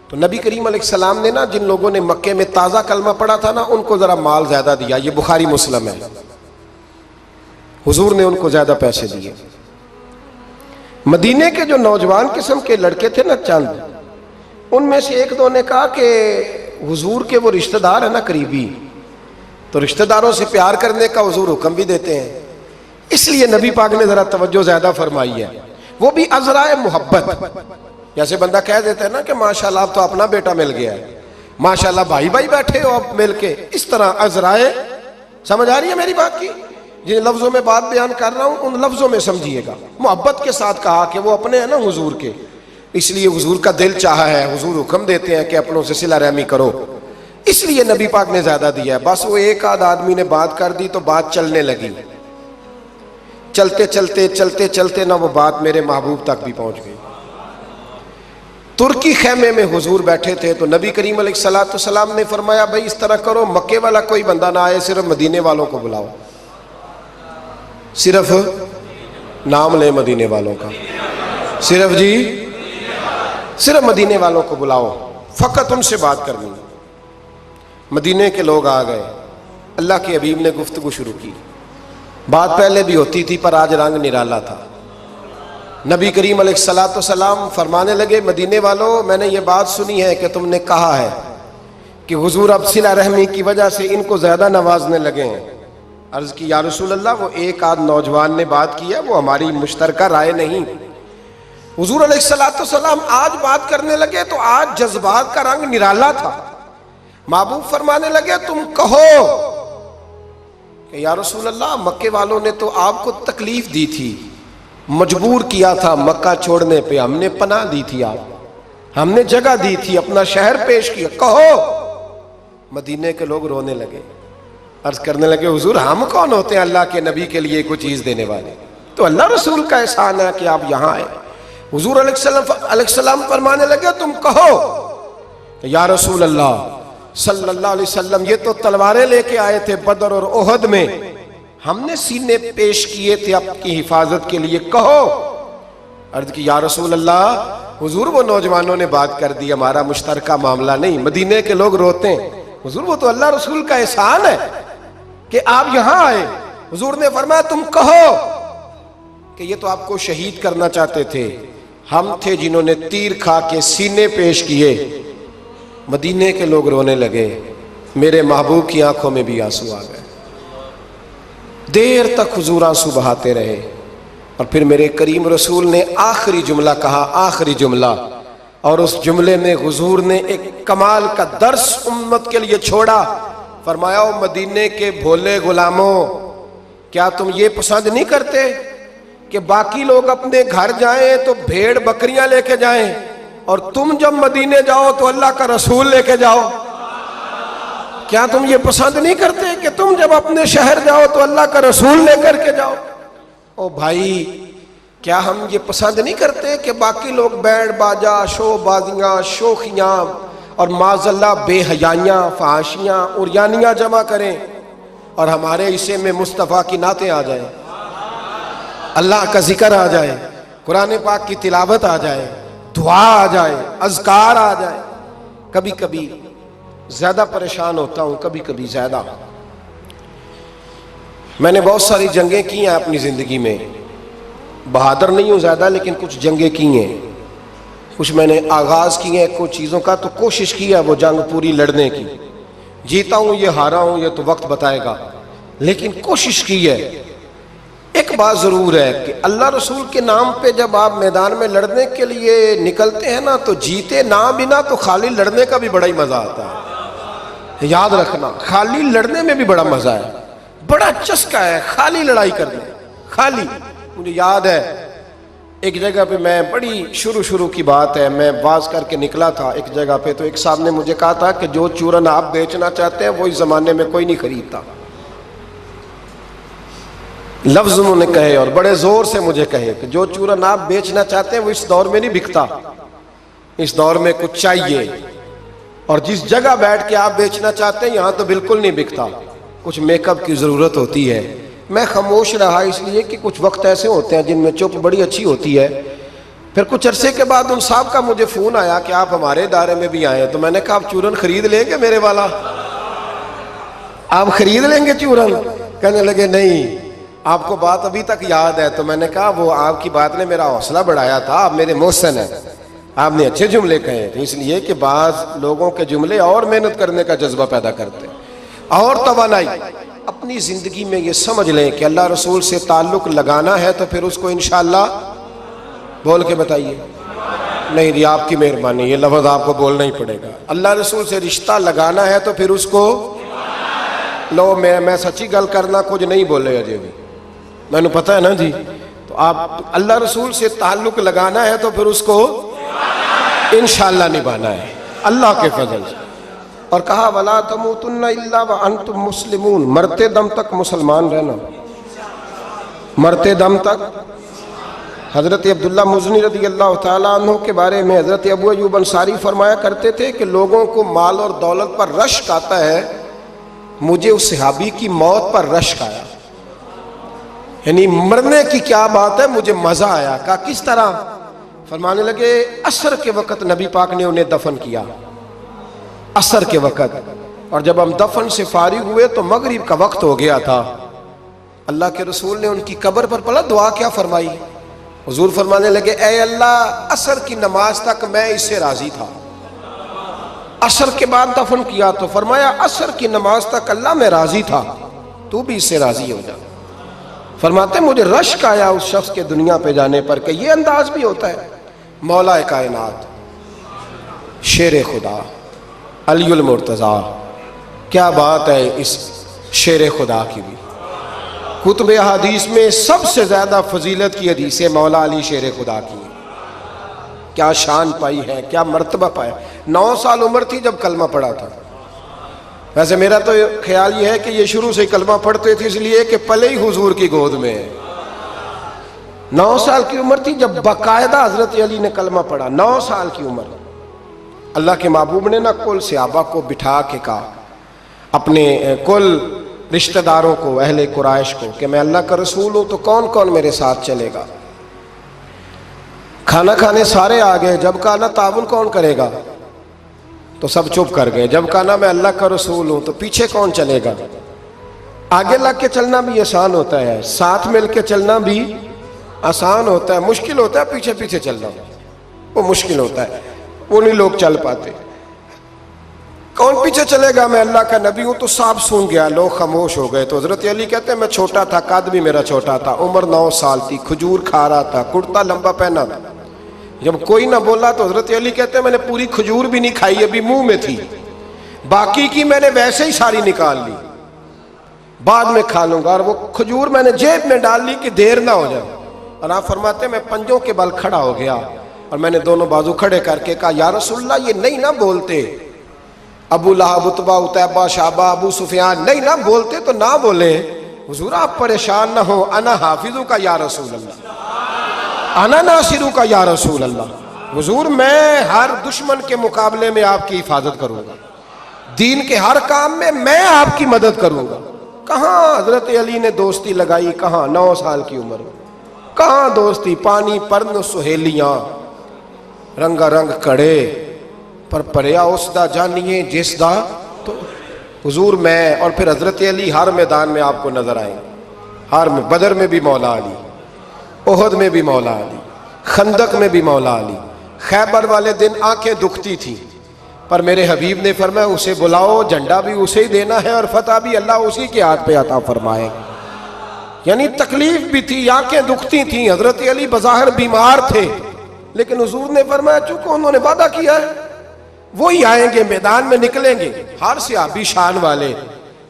[SPEAKER 1] تو نبی کریم علیہ السلام نے نا جن لوگوں نے مکے میں تازہ کلمہ پڑھا تھا نا ان کو ذرا مال زیادہ دیا، یہ بخاری مسلم ہے، حضور نے ان کو زیادہ پیسے دیے۔ مدینے کے جو نوجوان قسم کے لڑکے تھے نا چند، ان میں سے ایک دو نے کہا کہ حضور کے وہ رشتہ دار ہیں نا قریبی، تو رشتہ داروں سے پیار کرنے کا حضور حکم بھی دیتے ہیں، اس لیے نبی پاک نے ذرا توجہ زیادہ فرمائی ہے، وہ بھی عذرائے محبت۔ جیسے بندہ کہہ دیتا ہے نا کہ ماشاءاللہ اب تو اپنا بیٹا مل گیا ہے، ماشاءاللہ بھائی بھائی بیٹھے ہو اب مل کے، اس طرح عذرائے، سمجھ آ رہی ہے میری بات کی؟ جن لفظوں میں بات بیان کر رہا ہوں ان لفظوں میں سمجھیے گا، محبت کے ساتھ کہا کہ وہ اپنے ہیں نا حضور کے، اس لیے حضور کا دل چاہا ہے، حضور حکم دیتے ہیں کہ اپنوں سے صلہ رحمی کرو، اس لیے نبی پاک نے زیادہ دیا ہے۔ بس وہ ایک آدھ آدمی نے بات کر دی تو بات چلنے لگی، چلتے چلتے چلتے چلتے نا وہ بات میرے محبوب تک بھی پہنچ گئی۔ ترکی خیمے میں حضور بیٹھے تھے تو نبی کریم علیہ السلام نے فرمایا بھائی اس طرح کرو، مکے والا کوئی بندہ نہ آئے، صرف مدینے والوں کو بلاؤ، صرف نام لے مدینے والوں کا، صرف جی صرف مدینے والوں کو بلاؤ، فقط ان سے بات کرنی۔ مدینے کے لوگ آ گئے، اللہ کے حبیب نے گفتگو شروع کی، بات پہلے بھی ہوتی تھی پر آج رنگ نرالا تھا۔ نبی کریم علیہ السلام فرمانے لگے مدینے والوں، میں نے یہ بات سنی ہے کہ تم نے کہا ہے کہ حضور اب صلہ رحمی کی وجہ سے ان کو زیادہ نوازنے لگے ہیں۔ عرض کی یا رسول اللہ وہ ایک آدھ نوجوان نے بات کی ہے، وہ ہماری مشترکہ رائے نہیں۔ حضور علیہ السلام آج بات کرنے لگے تو آج جذبات کا رنگ نرالا تھا۔ محبوب فرمانے لگے تم کہو کہ یا رسول اللہ مکے والوں نے تو آپ کو تکلیف دی تھی، مجبور کیا تھا مکہ چھوڑنے پہ، ہم نے پناہ دی تھی، آپ ہم نے جگہ دی تھی، اپنا شہر پیش کیا، کہو۔ مدینے کے لوگ رونے لگے، عرض کرنے لگے حضور ہم کون ہوتے ہیں اللہ کے نبی کے لیے کوئی چیز دینے والے، تو اللہ رسول کا احسان ہے کہ آپ یہاں آئے۔ حضور علیہ السلام فرمانے لگے تم کہو یا رسول اللہ صلی اللہ علیہ وسلم یہ تو تلواریں لے کے آئے تھے بدر اور احد میں، ہم نے سینے پیش کیے تھے آپ کی حفاظت کے لیے، کہو۔ عرض کی یا رسول اللہ، حضور وہ نوجوانوں نے بات کر دی، ہمارا مشترکہ معاملہ نہیں، مدینے کے لوگ روتے ہیں۔ حضور وہ تو اللہ رسول کا احسان ہے کہ آپ یہاں آئے۔ حضور نے فرمایا تم کہو کہ یہ تو آپ کو شہید کرنا چاہتے تھے، ہم تھے جنہوں نے تیر کھا کے سینے پیش کیے۔ مدینے کے لوگ رونے لگے، میرے محبوب کی آنکھوں میں بھی آنسو آ گئے۔ دیر تک حضور آنسو بہاتے رہے، اور پھر میرے کریم رسول نے آخری جملہ کہا، آخری جملہ، اور اس جملے میں حضور نے ایک کمال کا درس امت کے لیے چھوڑا۔ فرمایا او مدینے کے بھولے غلاموں، کیا تم یہ پسند نہیں کرتے کہ باقی لوگ اپنے گھر جائیں تو بھیڑ بکریاں لے کے جائیں، اور تم جب مدینے جاؤ تو اللہ کا رسول لے کے جاؤ؟ کیا تم یہ پسند نہیں کرتے کہ تم جب اپنے شہر جاؤ تو اللہ کا رسول لے کر کے جاؤ؟ او بھائی، کیا ہم یہ پسند نہیں کرتے کہ باقی لوگ بینڈ باجا، شو بازیاں، شوخیاں اور معاذ اللہ بے حیائیاں، فحاشیاں، عریانیاں جمع کریں، اور ہمارے حصے میں مصطفیٰ کی نعتیں آ جائیں، اللہ کا ذکر آ جائے، قرآن پاک کی تلاوت آ جائے، دعا آ جائے، اذکار آ جائے؟ کبھی کبھی زیادہ پریشان ہوتا ہوں، کبھی کبھی زیادہ۔ میں نے بہت ساری جنگیں کی ہیں اپنی زندگی میں، بہادر نہیں ہوں زیادہ، لیکن کچھ جنگیں کی ہیں، کچھ میں نے آغاز کی ہیں کچھ چیزوں کا، تو کوشش کی ہے وہ جنگ پوری لڑنے کی۔ جیتا ہوں یہ ہارا ہوں یہ تو وقت بتائے گا، لیکن کوشش کی ہے۔ ایک بات ضرور ہے کہ اللہ رسول کے نام پہ جب آپ میدان میں لڑنے کے لیے نکلتے ہیں نا، تو جیتے نہ بنا تو خالی لڑنے کا بھی بڑا ہی مزہ آتا ہے۔ یاد رکھنا، خالی لڑنے میں بھی بڑا مزہ ہے، بڑا چسکا ہے خالی لڑائی کرنے، خالی۔ مجھے یاد ہے ایک جگہ پہ، میں بڑی شروع کی بات ہے، میں واز کر کے نکلا تھا ایک جگہ پہ، تو ایک صاحب نے مجھے کہا تھا کہ جو چورن آپ بیچنا چاہتے ہیں وہ اس زمانے میں کوئی نہیں خریدتا۔ لفظ انہوں نے کہے اور بڑے زور سے مجھے کہے کہ جو چورن آپ بیچنا چاہتے ہیں وہ اس دور میں نہیں بکتا، اس دور میں کچھ چاہیے، اور جس جگہ بیٹھ کے آپ بیچنا چاہتے ہیں یہاں تو بالکل نہیں بکتا، کچھ میک اپ کی ضرورت ہوتی ہے۔ میں خاموش رہا اس لیے کہ کچھ وقت ایسے ہوتے ہیں جن میں چپ بڑی اچھی ہوتی ہے۔ پھر کچھ عرصے کے بعد ان صاحب کا مجھے فون آیا کہ آپ ہمارے ادارے میں بھی آئے، تو میں نے کہا آپ چورن خرید لیں گے میرے والا؟ آپ خرید لیں گے چورن؟ کہنے لگے نہیں، آپ کو بات ابھی تک یاد ہے؟ تو میں نے کہا وہ آپ کی بات نے میرا حوصلہ بڑھایا تھا، آپ میرے محسن ہیں، آپ نے اچھے جملے کہے تھے، اس لیے کہ بعض لوگوں کے جملے اور محنت کرنے کا جذبہ پیدا کرتے اور توانائی۔ اپنی زندگی میں یہ سمجھ لیں کہ اللہ رسول سے تعلق لگانا ہے تو پھر اس کو انشاءاللہ بول کے بتائیے۔ نہیں جی، آپ کی مہربانی، یہ لفظ آپ کو بولنا ہی پڑے گا۔ اللہ رسول سے رشتہ لگانا ہے تو پھر اس کو لو، میں سچی گل کرنا کچھ نہیں بولے اجے بھی، میں نے پتہ ہے نا جی۔ تو آپ اللہ رسول سے تعلق لگانا ہے تو پھر اس کو انشاءاللہ نبھانا ہے اللہ کے فضل سے۔ اور کہا وَلَا تَمُوتُنَّ إِلَّا وَأَنْتُمْ مُسْلِمُونَ، مرتے دم تک مسلمان رہنا، مرتے دم تک۔ حضرت عبداللہ مزنی رضی اللہ تعالیٰ عنہ کے بارے میں حضرت ابو ایوب انصاری فرمایا کرتے تھے کہ لوگوں کو مال اور دولت پر رشک آتا ہے، مجھے اس صحابی کی موت پر رشک آیا، یعنی مرنے کی کیا بات ہے، مجھے مزہ آیا۔ کہا کس طرح؟ فرمانے لگے عصر کے وقت نبی پاک نے انہیں دفن کیا، عصر کے وقت، اور جب ہم دفن سے فارغ ہوئے تو مغرب کا وقت ہو گیا تھا۔ اللہ کے رسول نے ان کی قبر پر پڑھا، دعا کیا فرمائی؟ حضور فرمانے لگے اے اللہ، عصر کی نماز تک میں اس سے راضی تھا، عصر کے بعد دفن کیا تو فرمایا عصر کی نماز تک اللہ میں راضی تھا، تو بھی اس سے راضی ہو جا۔ فرماتے مجھے رشک آیا اس شخص کے دنیا پہ جانے پر کہ یہ انداز بھی ہوتا ہے۔ مولا کائنات، شیر خدا، علی المرتضیٰ، کیا بات ہے اس شیر خدا کی بھی۔ کتب حدیث میں سب سے زیادہ فضیلت کی حدیث ہے مولا علی شیر خدا کی، کیا شان پائی ہے، کیا مرتبہ پایا۔ 9 سال عمر تھی جب کلمہ پڑھا تھا۔ ویسے میرا تو خیال یہ ہے کہ یہ شروع سے کلمہ پڑھتے تھے اس لیے کہ پلے ہی حضور کی گود میں ہے۔ 9 سال کی عمر تھی جب باقاعدہ حضرت علی نے کلمہ پڑھا، 9 سال کی عمر۔ اللہ کے محبوب نے نا کل صحابہ کو بٹھا کے کہا، اپنے کل رشتہ داروں کو، اہل قریش کو، کہ میں اللہ کا رسول ہوں تو کون کون میرے ساتھ چلے گا؟ کھانا کھانے سارے آ گئے، جب کہا نا تعاون کون کرے گا تو سب چپ کر گئے، جب کہا نا میں اللہ کا رسول ہوں تو پیچھے کون چلے گا؟ آگے لگ کے چلنا بھی آسان ہوتا ہے، ساتھ مل کے چلنا بھی آسان ہوتا ہے، مشکل ہوتا ہے پیچھے پیچھے چلنا، وہ مشکل ہوتا ہے، وہ نہیں لوگ چل پاتے۔ کون پیچھے چلے گا؟ میں اللہ کا نبی ہوں۔ تو صاحب سن گیا، لوگ خاموش ہو گئے۔ تو حضرت علی کہتے ہیں میں چھوٹا تھا، قد بھی میرا چھوٹا تھا، عمر 9 سال تھی، کھجور کھا رہا تھا، کرتا لمبا پہنا تھا۔ جب کوئی نہ بولا تو حضرت علی کہتے ہیں میں نے پوری کھجور بھی نہیں کھائی، ابھی منہ میں تھی، باقی کی میں نے ویسے ہی ساری نکال لی، بعد میں کھا لوں گا، اور وہ کھجور میں نے جیب میں ڈال لی کہ دیر نہ ہو جائے۔ اور آپ فرماتے ہیں میں پنجوں کے بل کھڑا ہو گیا اور میں نے دونوں بازو کھڑے کر کے کہا یا رسول اللہ یہ نہیں نہ بولتے، ابو لہب، عتبہ، عتیبہ، شعبہ، ابو سفیان نہیں نہ بولتے تو نہ بولے، حضور آپ پریشان نہ ہو، انا حافظوں کا یا رسول اللہ، انا ناصروں کا یا رسول اللہ، حضور میں ہر دشمن کے مقابلے میں آپ کی حفاظت کروں گا، دین کے ہر کام میں آپ کی مدد کروں گا۔ کہاں حضرت علی نے دوستی لگائی؟ کہاں 9 سال کی عمر میں، کہاں دوستی؟ پانی پرن سہیلیاں رنگا رنگ کڑے پر پریا اس دا جانیے جس دا، تو حضور میں اور پھر حضرت علی ہر میدان میں آپ کو نظر آئیں گے، ہر میں، بدر میں بھی مولا علی، احد میں بھی مولا علی، خندق میں بھی مولا علی، خیبر والے دن آنکھیں دکھتی تھیں پر میرے حبیب نے فرمایا اسے بلاؤ، جھنڈا بھی اسے ہی دینا ہے اور فتح بھی اللہ اسی کے ہاتھ پہ عطا فرمائے۔ یعنی تکلیف بھی تھی، آنکھیں دکھتی تھیں، حضرت علی بظاہر بیمار تھے، لیکن حضور نے فرمایا چونکہ انہوں نے وعدہ کیا ہے وہی آئیں گے، میدان میں نکلیں گے۔ ہر صحابی شان والے،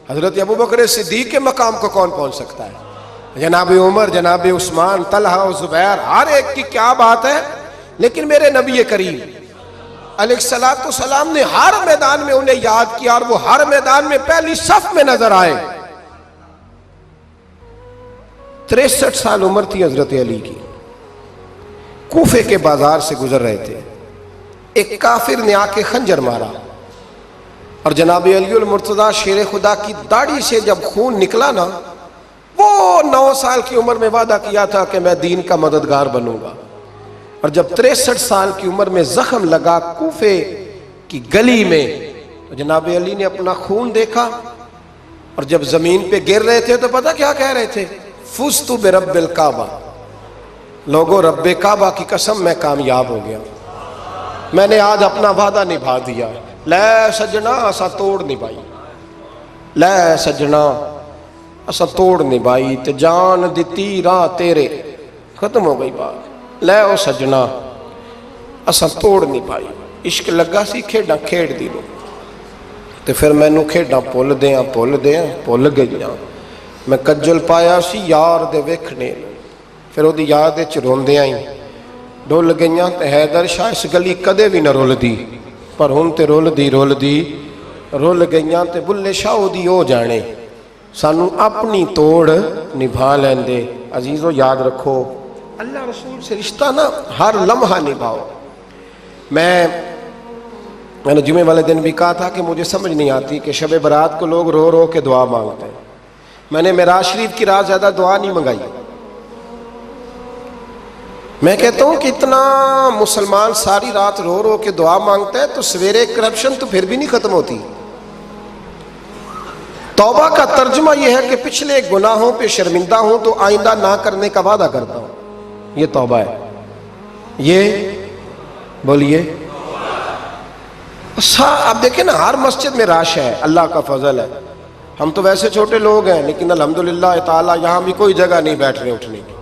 [SPEAKER 1] حضرت ابوبکر صدیق کے مقام کو کون پہنچ سکتا ہے؟ جناب عمر، جناب عثمان، طلحہ و زبیر، ہر ایک کی کیا بات ہے، لیکن میرے نبی کریم علیہ الصلوۃ والسلام نے ہر میدان میں انہیں یاد کیا اور وہ ہر میدان میں پہلی صف میں نظر آئے۔ 63 سال عمر تھی حضرت علی کی، کوفے کے بازار سے گزر رہے تھے، ایک کافر نے آ کے خنجر مارا اور جناب علی المرتضیٰ شیر خدا کی داڑھی سے جب خون نکلا نا، وہ 9 سال کی عمر میں وعدہ کیا تھا کہ میں دین کا مددگار بنوں گا، اور جب 63 سال کی عمر میں زخم لگا کوفے کی گلی میں تو جناب علی نے اپنا خون دیکھا، اور جب زمین پہ گر رہے تھے تو پتہ کیا کہہ رہے تھے؟ فزت برب الکعبہ، لوگوں رب کعبہ کی قسم میں کامیاب ہو گیا، میں نے آج اپنا وعدہ نبھا دیا، لے سجنا اسا توڑ نبھائی، لے سجنا اسا توڑ نبھائی تے جان دتی راہ تیرے، ختم ہو گئی بات، لے او سجنا اسا توڑ نبھائی، عشق لگا سی کھیڈاں کھیڑ دی لو تے پھر مینوں کھیڈاں بھول گئیاں، میں کجل پایا سی یار دے ویکھنے، پھر وہ یاد وچ روندیاں ہی ڈول گئیاں تے حیدر شاہ اس گلی کدے بھی نہ رول دی، پر ہن تے رول گئیاں تے بلے شاہ دی او جانے، سانو اپنی توڑ نبھا لیندے۔ عزیزو یاد رکھو اللہ رسول سے رشتہ نا ہر لمحہ نبھاؤ۔ میں نے جمعے والے دن بھی کہا تھا کہ مجھے سمجھ نہیں آتی کہ شب برات کو لوگ رو رو کے دعا مانگتے ہیں، میں نے معراج شریف کی رات زیادہ دعا نہیں منگائی، میں کہتا ہوں کہ اتنا مسلمان ساری رات رو رو کے دعا مانگتا ہے تو سویرے کرپشن تو پھر بھی نہیں ختم ہوتی۔ توبہ کا ترجمہ یہ ہے کہ پچھلے گناہوں پہ شرمندہ ہوں تو آئندہ نہ کرنے کا وعدہ کرتا ہوں، یہ توبہ ہے، یہ بولیے۔ آپ دیکھیں نا ہر مسجد میں رش ہے، اللہ کا فضل ہے، ہم تو ویسے چھوٹے لوگ ہیں لیکن الحمدللہ تعالیٰ یہاں بھی کوئی جگہ نہیں بیٹھنے اٹھنے کی،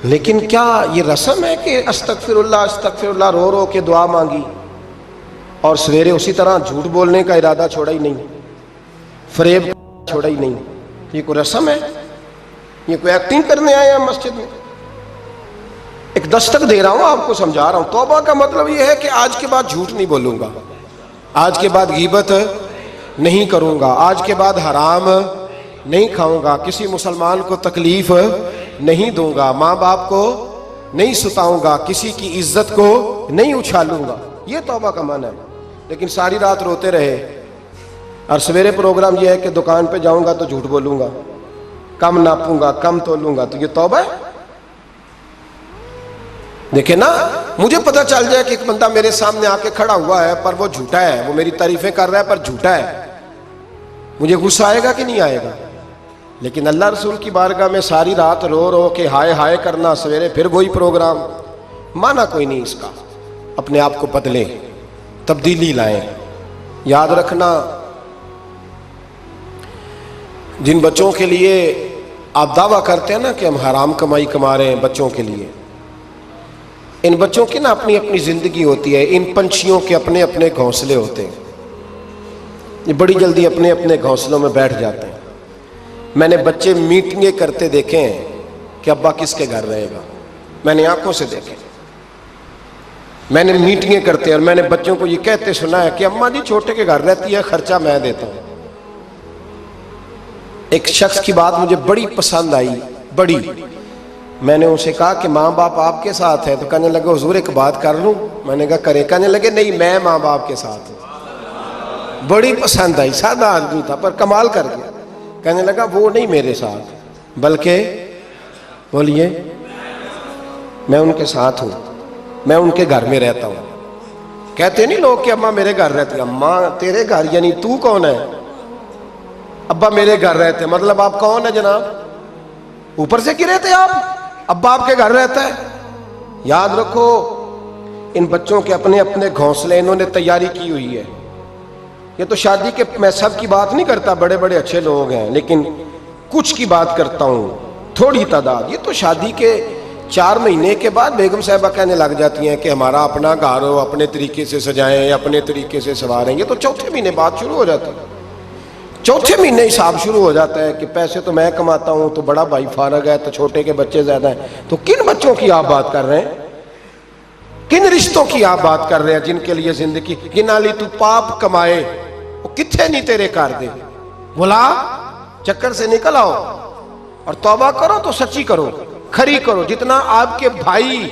[SPEAKER 1] لیکن کیا یہ رسم ہے کہ استغفر اللہ رو رو کے دعا مانگی اور سویرے اسی طرح جھوٹ بولنے کا ارادہ چھوڑا ہی نہیں، فریب چھوڑا ہی نہیں؟ یہ کوئی رسم ہے؟ یہ کوئی ایکٹنگ کرنے آئے ہیں مسجد میں؟ ایک دستک دے رہا ہوں، آپ کو سمجھا رہا ہوں، توبہ کا مطلب یہ ہے کہ آج کے بعد جھوٹ نہیں بولوں گا، آج کے بعد غیبت نہیں کروں گا، آج کے بعد حرام نہیں کھاؤں گا، کسی مسلمان کو تکلیف نہیں دوں گا، ماں باپ کو نہیں ستاؤں گا، کسی کی عزت کو نہیں اچھالوں گا، یہ توبہ کا معنی ہے۔ لیکن ساری رات روتے رہے اور سویرے پروگرام یہ ہے کہ دکان پہ جاؤں گا تو جھوٹ بولوں گا، کم ناپوں گا، کم تولوں گا، تو یہ توبہ ہے؟ دیکھیں نا، مجھے پتہ چل جائے کہ ایک بندہ میرے سامنے آ کے کھڑا ہوا ہے پر وہ جھوٹا ہے، وہ میری تعریفیں کر رہا ہے پر جھوٹا ہے، مجھے غصہ آئے گا کہ نہیں آئے گا؟ لیکن اللہ رسول کی بارگاہ میں ساری رات رو رو کے ہائے ہائے کرنا، سویرے پھر وہی پروگرام، مانا کوئی نہیں اس کا۔ اپنے آپ کو بدلیں، تبدیلی لائیں۔ یاد رکھنا، جن بچوں کے لیے آپ دعویٰ کرتے ہیں نا کہ ہم حرام کمائی کما رہے ہیں بچوں کے لیے، ان بچوں کی نا اپنی اپنی زندگی ہوتی ہے، ان پنچھیوں کے اپنے اپنے گھونسلے ہوتے ہیں، یہ بڑی جلدی اپنے اپنے گھونسلوں میں بیٹھ جاتے ہیں۔ میں نے بچے میٹنگیں کرتے دیکھے ہیں کہ ابا کس کے گھر رہے گا، میں نے آنکھوں سے دیکھے، میں نے میٹنگیں کرتے ہیں اور میں نے بچوں کو یہ کہتے سنا ہے کہ اماں جی چھوٹے کے گھر رہتی ہے، خرچہ میں دیتا ہوں۔ ایک شخص کی بات مجھے بڑی پسند آئی، بڑی، میں نے اسے کہا کہ ماں باپ آپ کے ساتھ ہے، تو کہنے لگے حضور ایک بات کر لوں؟ میں نے کہا کرے، کہنے لگے نہیں میں ماں باپ کے ساتھ ہوں۔ بڑی پسند آئی، سادہ آدمی تھا پر کمال کر گیا، کہنے لگا وہ نہیں میرے ساتھ بلکہ بولیے میں ان کے ساتھ ہوں، میں ان کے گھر میں رہتا ہوں۔ کہتے نہیں لوگ کہ اماں میرے گھر رہتی، اماں تیرے گھر یعنی تو کون ہے؟ ابا میرے گھر رہتے، مطلب آپ کون ہے جناب؟ اوپر سے گرے تھے آپ؟ ابا آپ کے گھر رہتا ہے؟ یاد رکھو، ان بچوں کے اپنے اپنے گھونسلے انہوں نے تیاری کی ہوئی ہے۔ یہ تو شادی کے، میں سب کی بات نہیں کرتا، بڑے بڑے اچھے لوگ ہیں، لیکن کچھ کی بات کرتا ہوں، تھوڑی تعداد۔ یہ تو شادی کے 4 مہینے کے بعد بیگم صاحبہ کہنے لگ جاتی ہیں کہ ہمارا اپنا گھر ہو، اپنے طریقے سے سجائیں، اپنے طریقے سے سنواریں۔ یہ تو چوتھے مہینے بات شروع ہو جاتی ہے، چوتھے مہینے حساب شروع ہو جاتا ہے کہ پیسے تو میں کماتا ہوں، تو بڑا بھائی فارغ ہے، تو چھوٹے کے بچے زیادہ ہیں۔ تو کن بچوں کی آپ بات کر رہے ہیں؟ کن رشتوں کی آپ بات کر رہے ہیں جن کے لیے زندگی گنالی تو پاپ کمائے، وہ کتنے نہیں تیرے کر دے، بلا چکر سے نکل آؤ اور توبہ کرو تو سچی کرو، کھری کرو۔ جتنا آپ کے بھائی،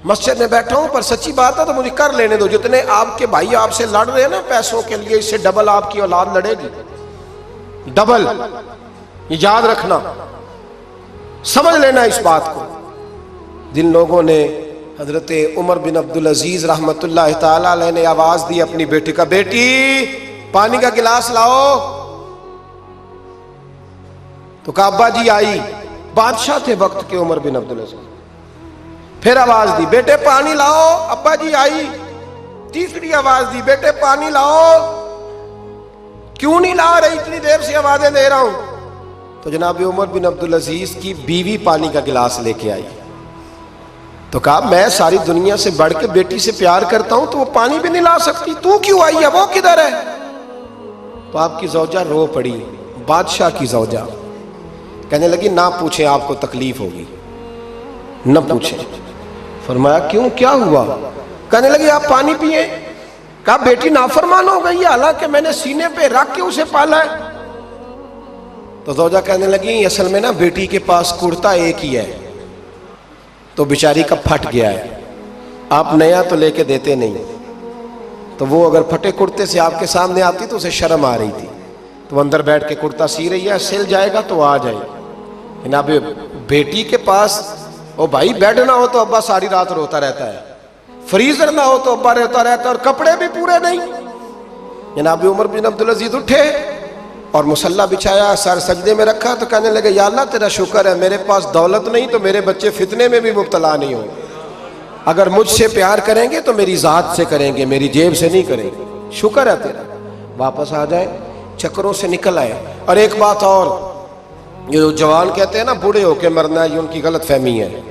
[SPEAKER 1] مسجد میں بیٹھا ہوں پر سچی بات ہے تو مجھے کر لینے دو، جتنے آپ کے بھائی آپ سے لڑ رہے ہیں نا پیسوں کے لیے، اس سے ڈبل آپ کی اولاد لڑے گی، ڈبل۔ یہ یاد رکھنا، سمجھ لینا اس بات کو۔ جن لوگوں نے، حضرت عمر بن عبدالعزیز رحمت اللہ تعالی علیہ نے آواز دی اپنی بیٹی کا، بیٹی پانی کا گلاس لاؤ، تو کہا ابا جی آئی، بادشاہ تھے وقت کے عمر بن عبدالعزیز۔ پھر آواز دی بیٹے پانی لاؤ، ابا جی آئی، تیسری آواز دی بیٹے پانی لاؤ، کیوں نہیں لا رہی، اتنی دیر سے آوازیں دے رہا ہوں۔ تو جناب عمر بن عبدالعزیز کی بیوی پانی کا گلاس لے کے آئی، تو کہا میں ساری دنیا سے بڑھ کے بیٹی سے پیار کرتا ہوں تو وہ پانی بھی نہیں لا سکتی، تو کیوں آئی ہے، وہ کدھر ہے؟ تو آپ کی زوجہ رو پڑی، بادشاہ کی زوجہ، کہنے لگی نہ پوچھیں آپ کو تکلیف ہوگی، نہ پوچھیں۔ فرمایا کیوں، کیا ہوا؟ کہنے لگی آپ پانی پیئیں۔ کہا بیٹی نافرمان ہو گئی ہے، حالانکہ میں نے سینے پہ رکھ کے اسے پالا ہے۔ تو زوجہ کہنے لگی اصل میں نا بیٹی کے پاس کرتا ایک ہی ہے، تو بیچاری کا پھٹ گیا ہے، آپ نیا تو لے کے دیتے نہیں، تو وہ اگر پھٹے کرتے سے آپ کے سامنے آتی تو اسے شرم آ رہی تھی، تو اندر بیٹھ کے کرتا سی رہی ہے، سل جائے گا تو آ جائے۔ جناب بیٹی کے پاس، او بھائی بیڈ نہ ہو تو ابا ساری رات روتا رہتا ہے، فریزر نہ ہو تو ابا روتا رہتا ہے، اور کپڑے بھی پورے نہیں۔ جناب عمر بن عبدالعزیز اٹھے اور مصلی بچھایا، سر سجدے میں رکھا، تو کہنے لگے یا اللہ تیرا شکر ہے میرے پاس دولت نہیں تو میرے بچے فتنے میں بھی مبتلا نہیں ہوں، اگر مجھ سے پیار کریں گے تو میری ذات سے کریں گے، میری جیب سے نہیں کریں گے، شکر ہے تیرا۔ واپس آ جائیں، چکروں سے نکل آئے۔ اور ایک بات اور، یہ جو جوان کہتے ہیں نا بوڑھے ہو کے مرنا ہے، یہ ان کی غلط فہمی ہے۔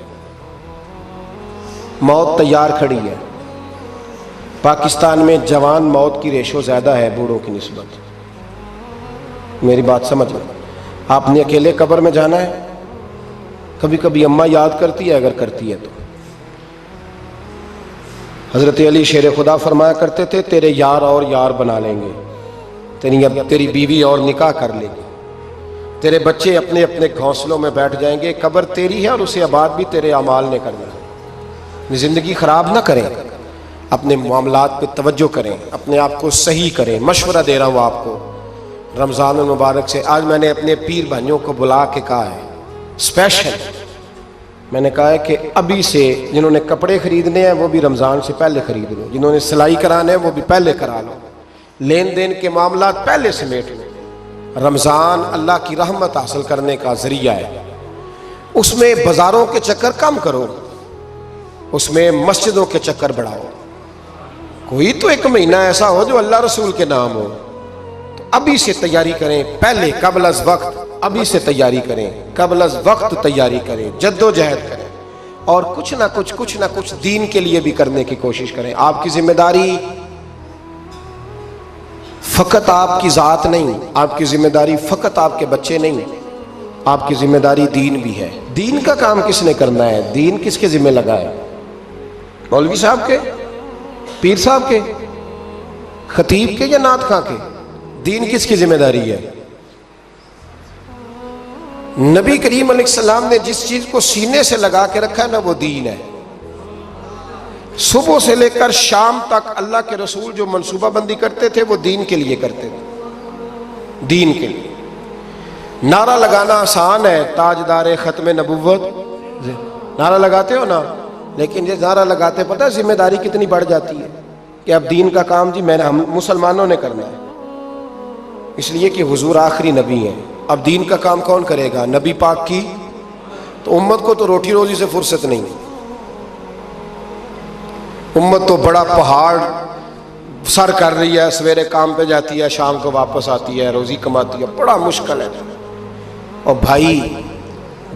[SPEAKER 1] موت تیار کھڑی ہے، پاکستان میں جوان موت کی ریشو زیادہ ہے بوڑھوں کی نسبت، میری بات سمجھ لیں۔ آپ نے اکیلے قبر میں جانا ہے، کبھی کبھی اماں یاد کرتی ہے اگر کرتی ہے تو۔ حضرت علی شیر خدا فرمایا کرتے تھے تیرے یار اور یار بنا لیں گے، تیری بیوی اور نکاح کر لے گی، تیرے بچے اپنے اپنے گھونسلوں میں بیٹھ جائیں گے، قبر تیری ہے اور اسے آباد بھی تیرے اعمال نے کرنا ہے۔ زندگی خراب نہ کریں، اپنے معاملات پہ توجہ کریں، اپنے آپ کو صحیح کریں۔ مشورہ دے رہا ہوں آپ کو رمضان المبارک سے۔ آج میں نے اپنے پیر بھائیوں کو بلا کے کہا ہے اسپیشل، میں نے کہا ہے کہ ابھی سے جنہوں نے کپڑے خریدنے ہیں وہ بھی رمضان سے پہلے خرید لو، جنہوں نے سلائی کرانے ہیں وہ بھی پہلے کرا لو، لین دین کے معاملات پہلے سمیٹ لو۔ رمضان اللہ کی رحمت حاصل کرنے کا ذریعہ ہے، اس میں بازاروں کے چکر کم کرو، اس میں مسجدوں کے چکر بڑھاؤ۔ کوئی تو ایک مہینہ ایسا ہو جو اللہ رسول کے نام ہو، تو ابھی سے تیاری کریں، پہلے قبل از وقت ابھی سے تیاری کریں، قبل از وقت تیاری کریں، جد و جہد کریں، اور کچھ نہ کچھ دین کے لیے بھی کرنے کی کوشش کریں۔ آپ کی ذمہ داری فقط آپ کی ذات نہیں، آپ کی ذمہ داری فقط آپ کے بچے نہیں، آپ کی ذمہ داری دین بھی ہے۔ دین کا کام کس نے کرنا ہے؟ دین کس کے ذمہ لگا ہے؟ مولوی صاحب کے، پیر صاحب کے، خطیب کے یا نعت خواں کے؟ دین کس کی ذمہ داری ہے؟ نبی کریم علیہ السلام نے جس چیز کو سینے سے لگا کے رکھا ہے نا، وہ دین ہے۔ صبح سے لے کر شام تک اللہ کے رسول جو منصوبہ بندی کرتے تھے وہ دین کے لیے کرتے تھے، دین کے لیے۔ نعرہ لگانا آسان ہے، تاجدار ختم نبوت، نعرہ لگاتے ہو نا، لیکن یہ نعرہ لگاتے پتہ ہے ذمہ داری کتنی بڑھ جاتی ہے کہ اب دین کا کام جی ہم مسلمانوں نے کرنا ہے، اس لیے کہ حضور آخری نبی ہیں۔ اب دین کا کام کون کرے گا؟ نبی پاک کی، تو امت کو تو روٹی روزی سے فرصت نہیں، امت تو بڑا پہاڑ سر کر رہی ہے، سویرے کام پہ جاتی ہے، شام کو واپس آتی ہے، روزی کماتی ہے، بڑا مشکل ہے۔ اور بھائی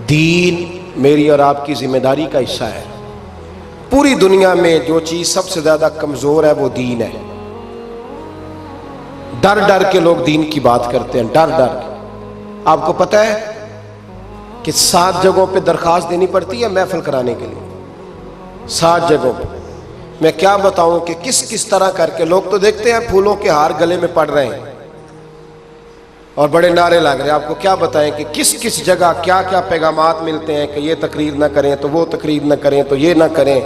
[SPEAKER 1] دین میری اور آپ کی ذمہ داری کا حصہ ہے۔ پوری دنیا میں جو چیز سب سے زیادہ کمزور ہے وہ دین ہے۔ ڈر ڈر کے لوگ دین کی بات کرتے ہیں، ڈر ڈر کے۔ آپ کو پتہ ہے کہ 7 جگہوں پہ درخواست دینی پڑتی ہے محفل کرانے کے لیے، 7 جگہوں پہ۔ میں کیا بتاؤں کہ کس طرح کر کے لوگ تو دیکھتے ہیں پھولوں کے ہار گلے میں پڑ رہے ہیں اور بڑے نعرے لگ رہے ہیں، آپ کو کیا بتائیں کہ کس جگہ کیا پیغامات ملتے ہیں کہ یہ تقریر نہ کریں تو وہ تقریر نہ کریں تو یہ نہ کریں۔